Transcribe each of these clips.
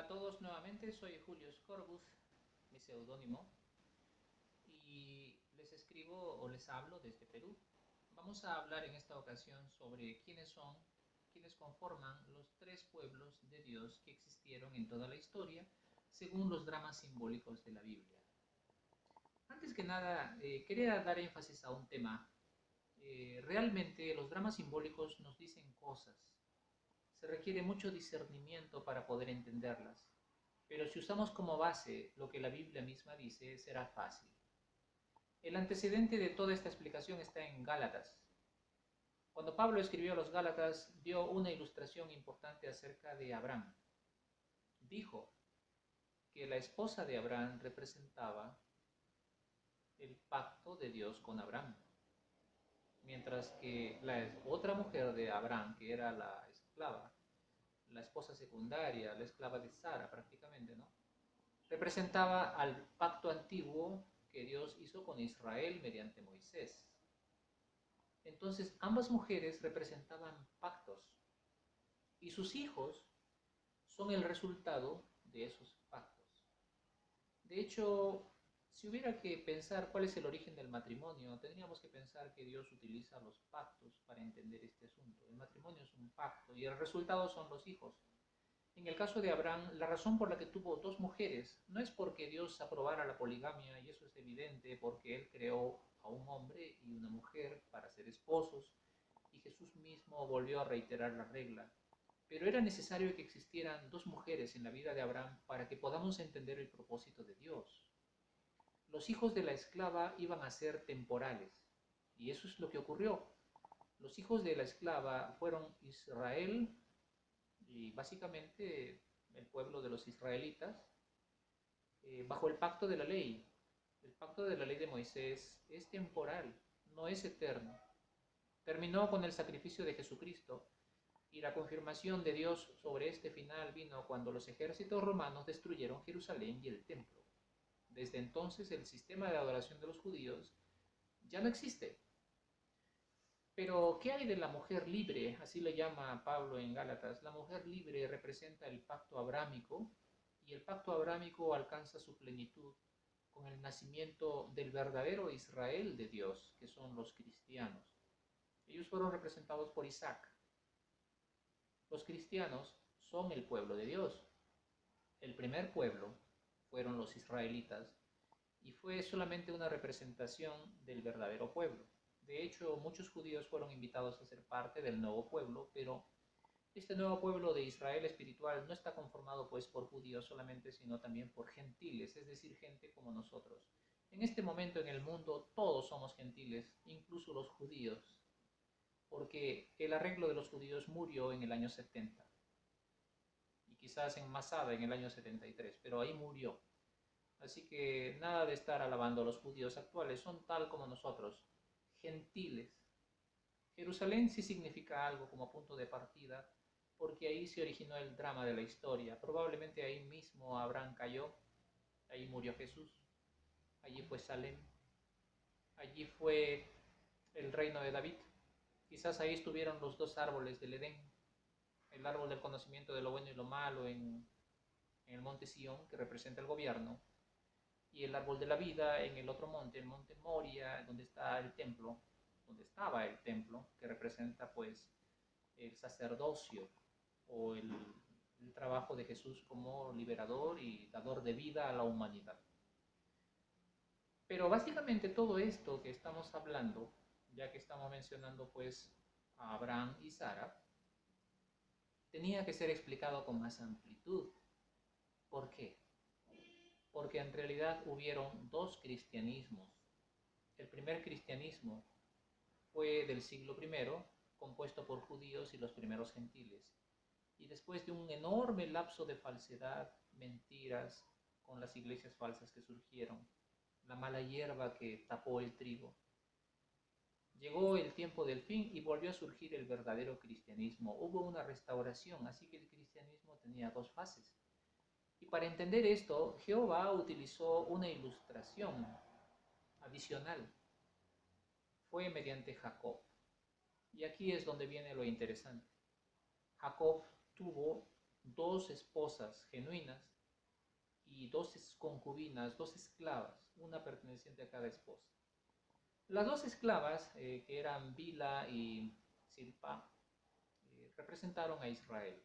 A todos nuevamente, soy Julio Scorbus, mi seudónimo, y les escribo o les hablo desde Perú. Vamos a hablar en esta ocasión sobre quiénes conforman los tres pueblos de Dios que existieron en toda la historia, según los dramas simbólicos de la Biblia. Antes que nada, quería dar énfasis a un tema. Realmente los dramas simbólicos nos dicen cosas. Se requiere mucho discernimiento para poder entenderlas. Pero si usamos como base lo que la Biblia misma dice, será fácil. El antecedente de toda esta explicación está en Gálatas. Cuando Pablo escribió a los Gálatas, dio una ilustración importante acerca de Abraham. Dijo que la esposa de Abraham representaba el pacto de Dios con Abraham, mientras que la otra mujer de Abraham, que era la esclava, la esposa secundaria, la esclava de Sara prácticamente, ¿no? Representaba al pacto antiguo que Dios hizo con Israel mediante Moisés. Entonces, ambas mujeres representaban pactos y sus hijos son el resultado de esos pactos. De hecho, si hubiera que pensar cuál es el origen del matrimonio, tendríamos que pensar que Dios utiliza los pactos para entender este asunto. El matrimonio es un pacto y el resultado son los hijos. En el caso de Abraham, la razón por la que tuvo dos mujeres no es porque Dios aprobara la poligamia, y eso es evidente porque Él creó a un hombre y una mujer para ser esposos, y Jesús mismo volvió a reiterar la regla. Pero era necesario que existieran dos mujeres en la vida de Abraham para que podamos entender el propósito de Dios. Los hijos de la esclava iban a ser temporales, y eso es lo que ocurrió. Los hijos de la esclava fueron Israel, y básicamente el pueblo de los israelitas, bajo el pacto de la ley. El pacto de la ley de Moisés es temporal, no es eterno. Terminó con el sacrificio de Jesucristo y la confirmación de Dios sobre este final vino cuando los ejércitos romanos destruyeron Jerusalén y el templo. Desde entonces el sistema de adoración de los judíos ya no existe. Pero, ¿qué hay de la mujer libre? Así le llama Pablo en Gálatas. La mujer libre representa el pacto abrámico y el pacto abrámico alcanza su plenitud con el nacimiento del verdadero Israel de Dios, que son los cristianos. Ellos fueron representados por Isaac. Los cristianos son el pueblo de Dios. El primer pueblo fueron los israelitas y fue solamente una representación del verdadero pueblo. De hecho, muchos judíos fueron invitados a ser parte del nuevo pueblo, pero este nuevo pueblo de Israel espiritual no está conformado pues por judíos solamente, sino también por gentiles, es decir, gente como nosotros. En este momento en el mundo todos somos gentiles, incluso los judíos, porque el arreglo de los judíos murió en el año 70 y quizás en Masada en el año 73, pero ahí murió. Así que nada de estar alabando a los judíos actuales, son tal como nosotros, gentiles. Jerusalén sí significa algo como punto de partida, porque ahí se originó el drama de la historia. Probablemente ahí mismo Abraham cayó, ahí murió Jesús, allí fue Salem, allí fue el reino de David. Quizás ahí estuvieron los dos árboles del Edén, el árbol del conocimiento de lo bueno y lo malo en el monte Sión, que representa el gobierno, y el árbol de la vida en el otro monte, el monte Moria, donde está el templo, donde estaba el templo, que representa pues el sacerdocio o el trabajo de Jesús como liberador y dador de vida a la humanidad. Pero básicamente todo esto que estamos hablando, ya que estamos mencionando pues a Abraham y Sara, tenía que ser explicado con más amplitud. ¿Por qué? Porque en realidad hubieron dos cristianismos. El primer cristianismo fue del siglo I, compuesto por judíos y los primeros gentiles. Y después de un enorme lapso de falsedad, mentiras, con las iglesias falsas que surgieron, la mala hierba que tapó el trigo, llegó el tiempo del fin y volvió a surgir el verdadero cristianismo. Hubo una restauración, así que el cristianismo tenía dos fases. Y para entender esto, Jehová utilizó una ilustración adicional. Fue mediante Jacob. Y aquí es donde viene lo interesante. Jacob tuvo dos esposas genuinas y dos concubinas, dos esclavas, una perteneciente a cada esposa. Las dos esclavas, que eran Bila y Silpa, representaron a Israel.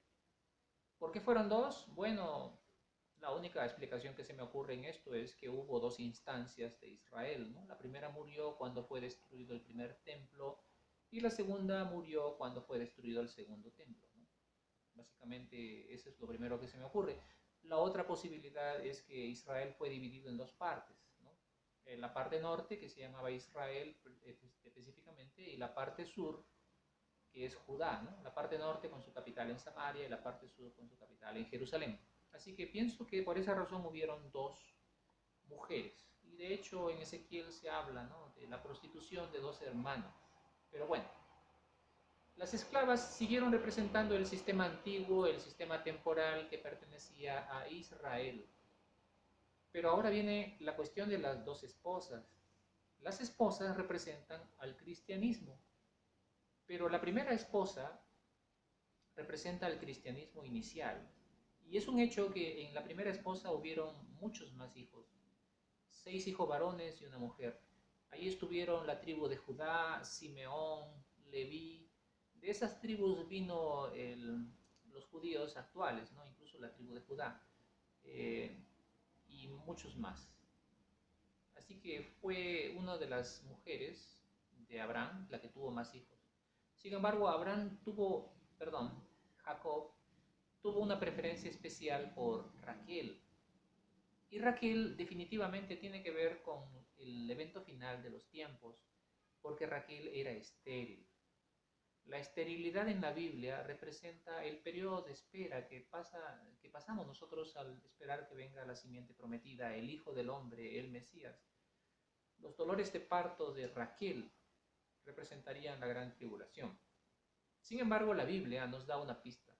¿Por qué fueron dos? Bueno, la única explicación que se me ocurre en esto es que hubo dos instancias de Israel, ¿no? La primera murió cuando fue destruido el primer templo y la segunda murió cuando fue destruido el segundo templo, ¿no? Básicamente, eso es lo primero que se me ocurre. La otra posibilidad es que Israel fue dividido en dos partes, ¿no? La parte norte, que se llamaba Israel específicamente, y la parte sur, que es Judá, ¿no? La parte norte con su capital en Samaria y la parte sur con su capital en Jerusalén. Así que pienso que por esa razón hubieron dos mujeres. Y de hecho en Ezequiel se habla, ¿no?, de la prostitución de dos hermanas. Pero bueno, las esclavas siguieron representando el sistema antiguo, el sistema temporal que pertenecía a Israel. Pero ahora viene la cuestión de las dos esposas. Las esposas representan al cristianismo, pero la primera esposa representa el cristianismo inicial. Y es un hecho que en la primera esposa hubieron muchos más hijos, 6 hijos varones y una mujer. Ahí estuvieron la tribu de Judá, Simeón, Leví. De esas tribus vino los judíos actuales, ¿no? Incluso la tribu de Judá, eh, y muchos más. Así que fue una de las mujeres de Abraham la que tuvo más hijos. Sin embargo, Jacob tuvo una preferencia especial por Raquel. Y Raquel definitivamente tiene que ver con el evento final de los tiempos, porque Raquel era estéril. La esterilidad en la Biblia representa el periodo de espera que pasamos nosotros al esperar que venga la simiente prometida, el Hijo del Hombre, el Mesías. Los dolores de parto de Raquel representarían la gran tribulación. Sin embargo, la Biblia nos da una pista.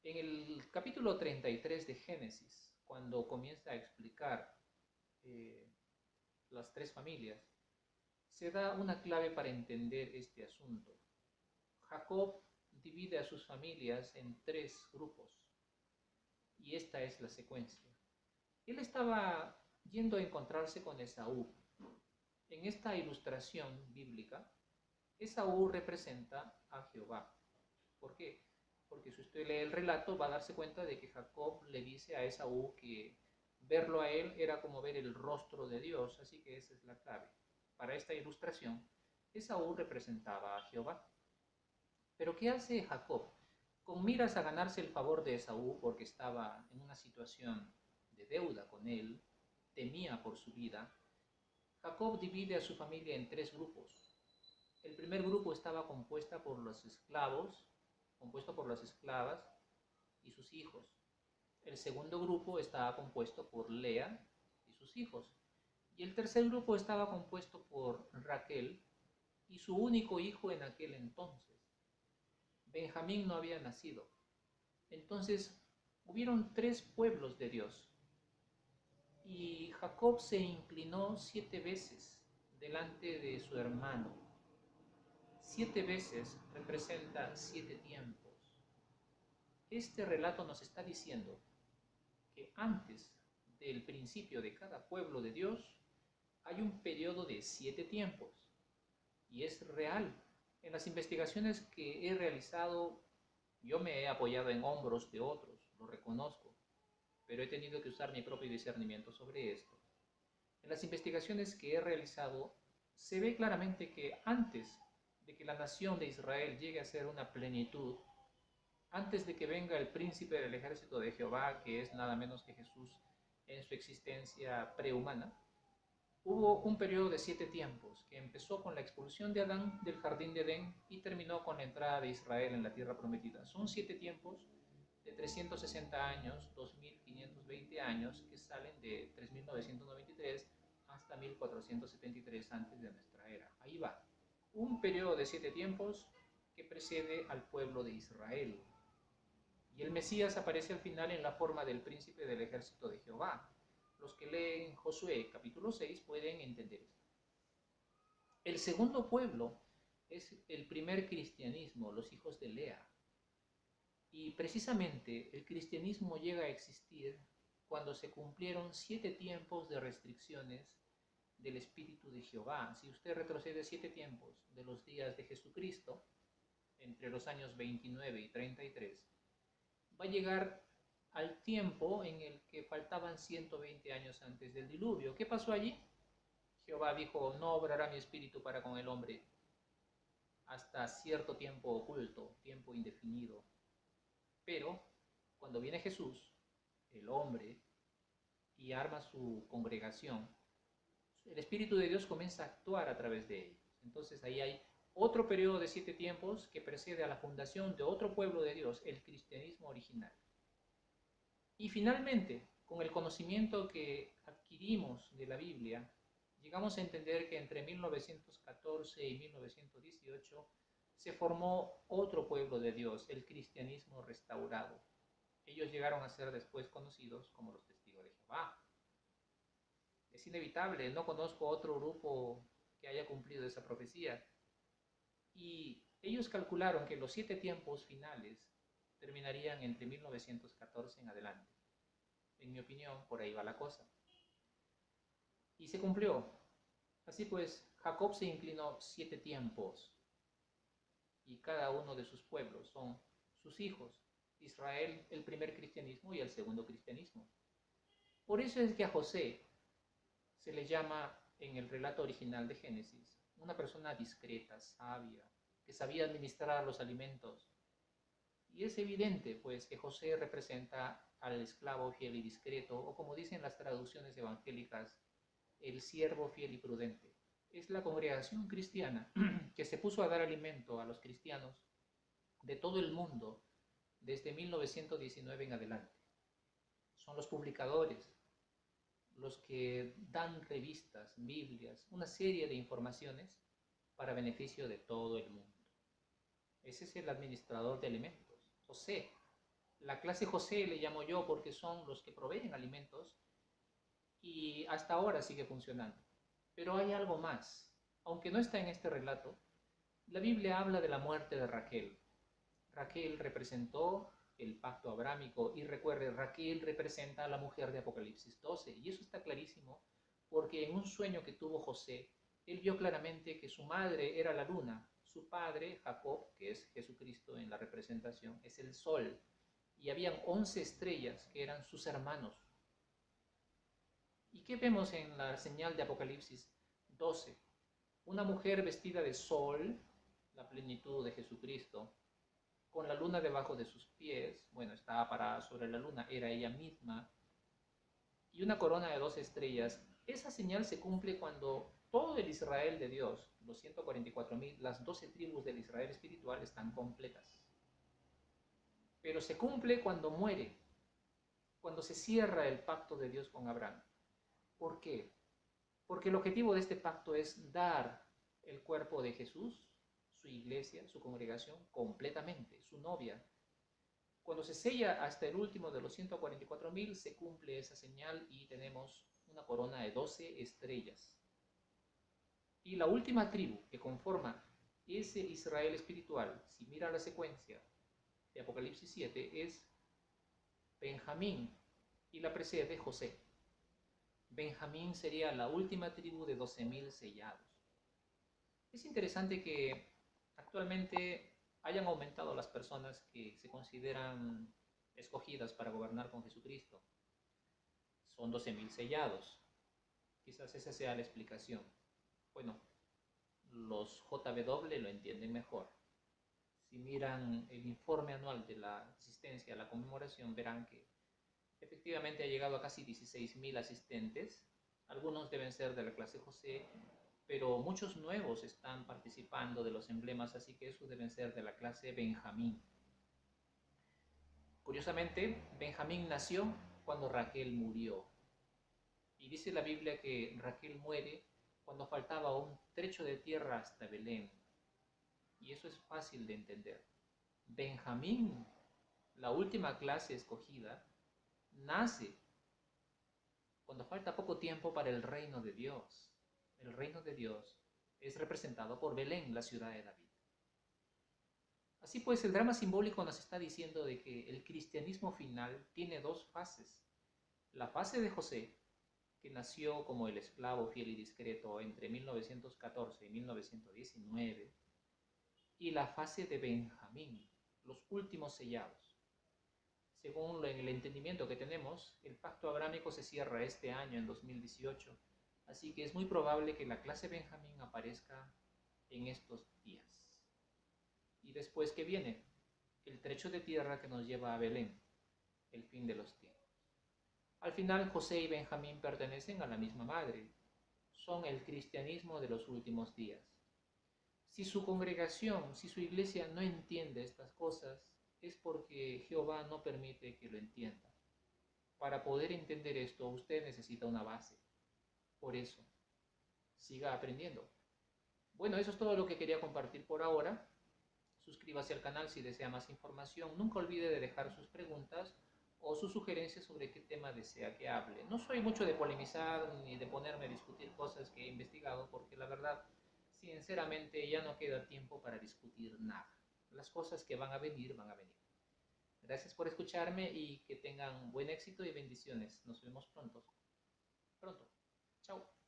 En el capítulo 33 de Génesis, cuando comienza a explicar eh, las tres familias, se da una clave para entender este asunto. Jacob divide a sus familias en 3 grupos, y esta es la secuencia. Él estaba yendo a encontrarse con Esaú. En esta ilustración bíblica, Esaú representa a Jehová. ¿Por qué? Porque si usted lee el relato va a darse cuenta de que Jacob le dice a Esaú que verlo a él era como ver el rostro de Dios, así que esa es la clave. Para esta ilustración, Esaú representaba a Jehová. Pero ¿qué hace Jacob? Con miras a ganarse el favor de Esaú, porque estaba en una situación de deuda con él, temía por su vida, Jacob divide a su familia en 3 grupos. El primer grupo estaba compuesto por las esclavas y sus hijos. El segundo grupo estaba compuesto por Lea y sus hijos. Y el tercer grupo estaba compuesto por Raquel y su único hijo en aquel entonces. Benjamín no había nacido. Entonces, hubieron 3 pueblos de Dios. Y Jacob se inclinó 7 veces delante de su hermano. 7 veces representa 7 tiempos. Este relato nos está diciendo que antes del principio de cada pueblo de Dios hay un periodo de 7 tiempos. Y es real. En las investigaciones que he realizado, yo me he apoyado en hombros de otros, lo reconozco, pero he tenido que usar mi propio discernimiento sobre esto. En las investigaciones que he realizado, se ve claramente que antes de que la nación de Israel llegue a ser una plenitud, antes de que venga el príncipe del ejército de Jehová, que es nada menos que Jesús en su existencia prehumana, hubo un periodo de 7 tiempos que empezó con la expulsión de Adán del jardín de Edén y terminó con la entrada de Israel en la tierra prometida. Son 7 tiempos de 360 años, 2520 años, que salen de 3993 hasta 1473 antes de nuestra era. Ahí va. Un periodo de 7 tiempos que precede al pueblo de Israel. Y el Mesías aparece al final en la forma del príncipe del ejército de Jehová. Los que leen Josué capítulo 6 pueden entender esto. El segundo pueblo es el primer cristianismo, los hijos de Lea. Y precisamente el cristianismo llega a existir cuando se cumplieron 7 tiempos de restricciones del Espíritu de Jehová. Si usted retrocede 7 tiempos de los días de Jesucristo, entre los años 29 y 33, va a llegar al tiempo en el que faltaban 120 años antes del diluvio. ¿Qué pasó allí? Jehová dijo, no obrará mi espíritu para con el hombre hasta cierto tiempo oculto, tiempo indefinido. Pero cuando viene Jesús, el hombre, y arma su congregación, el Espíritu de Dios comienza a actuar a través de ellos. Entonces ahí hay otro periodo de 7 tiempos que precede a la fundación de otro pueblo de Dios, el cristianismo original. Y finalmente, con el conocimiento que adquirimos de la Biblia, llegamos a entender que entre 1914 y 1918 se formó otro pueblo de Dios, el cristianismo restaurado. Ellos llegaron a ser después conocidos como los testigos de Jehová. Es inevitable, no conozco otro grupo que haya cumplido esa profecía. Y ellos calcularon que los 7 tiempos finales terminarían entre 1914 en adelante. En mi opinión, por ahí va la cosa. Y se cumplió. Así pues, Jacob se inclinó 7 tiempos y cada uno de sus pueblos son sus hijos. Israel, el primer cristianismo y el segundo cristianismo. Por eso es que a José se le llama en el relato original de Génesis una persona discreta, sabia, que sabía administrar los alimentos. Y es evidente, pues, que José representa al esclavo fiel y discreto, o como dicen las traducciones evangélicas, el siervo fiel y prudente. Es la congregación cristiana que se puso a dar alimento a los cristianos de todo el mundo desde 1919 en adelante. Son los publicadores, los que dan revistas, Biblias, una serie de informaciones para beneficio de todo el mundo. Ese es el administrador de alimentos, José. La clase José le llamo yo porque son los que proveen alimentos y hasta ahora sigue funcionando. Pero hay algo más. Aunque no está en este relato, la Biblia habla de la muerte de Raquel. Raquel representó el pacto abrámico y recuerde, Raquel representa a la mujer de Apocalipsis 12 y eso está clarísimo porque en un sueño que tuvo José, él vio claramente que su madre era la luna, su padre, Jacob, que es Jesucristo en la representación, es el sol y habían 11 estrellas que eran sus hermanos. ¿Y qué vemos en la señal de Apocalipsis 12? Una mujer vestida de sol, la plenitud de Jesucristo, con la luna debajo de sus pies, bueno, estaba parada sobre la luna, era ella misma, y una corona de 12 estrellas. Esa señal se cumple cuando todo el Israel de Dios, los 144.000, las 12 tribus del Israel espiritual están completas. Pero se cumple cuando muere, cuando se cierra el pacto de Dios con Abraham. ¿Por qué? Porque el objetivo de este pacto es dar el cuerpo de Jesús, su iglesia, su congregación, completamente, su novia. Cuando se sella hasta el último de los 144.000, se cumple esa señal y tenemos una corona de 12 estrellas. Y la última tribu que conforma ese Israel espiritual, si mira la secuencia de Apocalipsis 7, es Benjamín y la precede José. Benjamín sería la última tribu de 12.000 sellados. Es interesante que actualmente hayan aumentado las personas que se consideran escogidas para gobernar con Jesucristo. Son 12.000 sellados. Quizás esa sea la explicación. Bueno, los JW lo entienden mejor. Si miran el informe anual de la asistencia a la conmemoración, verán que efectivamente ha llegado a casi 16.000 asistentes. Algunos deben ser de la clase José, pero muchos nuevos están participando de los emblemas, así que esos deben ser de la clase Benjamín. Curiosamente, Benjamín nació cuando Raquel murió. Y dice la Biblia que Raquel muere cuando faltaba un trecho de tierra hasta Belén. Y eso es fácil de entender. Benjamín, la última clase escogida, nace cuando falta poco tiempo para el reino de Dios. El reino de Dios es representado por Belén, la ciudad de David. Así pues, el drama simbólico nos está diciendo de que el cristianismo final tiene dos fases. La fase de José, que nació como el esclavo fiel y discreto entre 1914 y 1919, y la fase de Benjamín, los últimos sellados. Según el entendimiento que tenemos, el pacto abrámico se cierra este año, en 2018, así que es muy probable que la clase Benjamín aparezca en estos días. Y después, ¿qué viene? El trecho de tierra que nos lleva a Belén, el fin de los tiempos. Al final, José y Benjamín pertenecen a la misma madre, son el cristianismo de los últimos días. Si su congregación, si su iglesia no entiende estas cosas, es porque Jehová no permite que lo entienda. Para poder entender esto, usted necesita una base. Por eso, siga aprendiendo. Bueno, eso es todo lo que quería compartir por ahora. Suscríbase al canal si desea más información. Nunca olvide de dejar sus preguntas o sus sugerencias sobre qué tema desea que hable. No soy mucho de polemizar ni de ponerme a discutir cosas que he investigado, porque la verdad, sinceramente, ya no queda tiempo para discutir nada. Las cosas que van a venir, van a venir. Gracias por escucharme y que tengan buen éxito y bendiciones. Nos vemos pronto. Pronto. Chao.